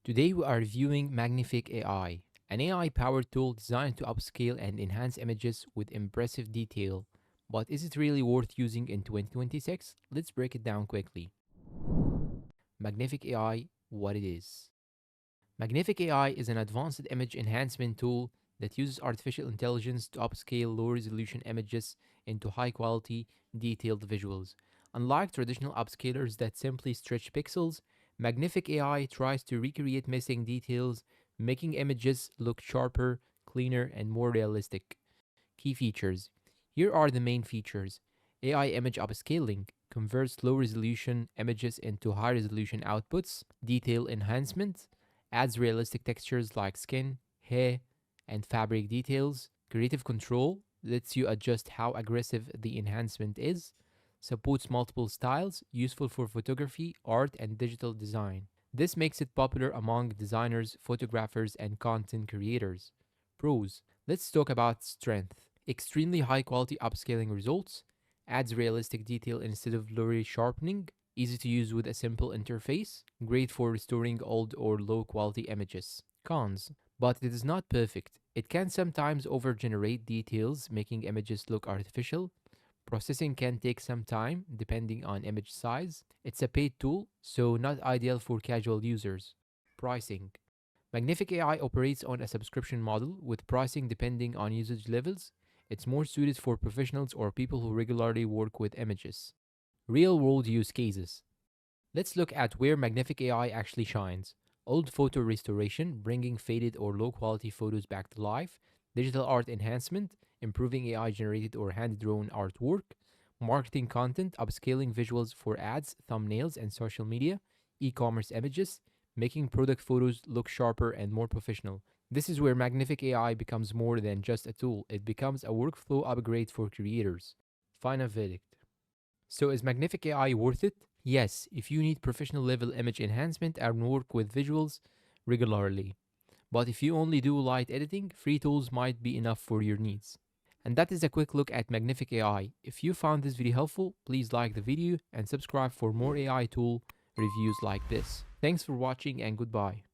Today we are reviewing Magnific AI, an AI-powered tool designed to upscale and enhance images with impressive detail. But is it really worth using in 2026? Let's break it down quickly. Magnific AI, what it is. Magnific AI is an advanced image enhancement tool that uses artificial intelligence to upscale low-resolution images into high-quality, detailed visuals. Unlike traditional upscalers that simply stretch pixels, Magnific AI tries to recreate missing details, making images look sharper, cleaner, and more realistic. Key features. Here are the main features. AI image upscaling converts low resolution images into high resolution outputs. Detail enhancement adds realistic textures like skin, hair, and fabric details. Creative control lets you adjust how aggressive the enhancement is. Supports multiple styles, useful for photography, art, and digital design. This makes it popular among designers, photographers, and content creators. Pros. Let's talk about strength. Extremely high quality upscaling results, adds realistic detail instead of blurry sharpening, easy to use with a simple interface, great for restoring old or low quality images. Cons. But it is not perfect. It can sometimes overgenerate details, making images look artificial. Processing can take some time depending on image size. It's a paid tool, so not ideal for casual users. Pricing. Magnific AI operates on a subscription model with pricing depending on usage levels. It's more suited for professionals or people who regularly work with images. Real world use cases. Let's look at where Magnific AI actually shines. Old photo restoration, bringing faded or low quality photos back to life. Digital art enhancement, improving AI generated or hand drawn artwork. Marketing content, upscaling visuals for ads, thumbnails, and social media. E commerce images, making product photos look sharper and more professional. This is where Magnific AI becomes more than just a tool, it becomes a workflow upgrade for creators. Final verdict. So, is Magnific AI worth it? Yes, if you need professional level image enhancement and work with visuals regularly. But if you only do light editing, free tools might be enough for your needs. And that is a quick look at Magnific AI. If you found this video helpful, please like the video and subscribe for more AI tool reviews like this. Thanks for watching and goodbye.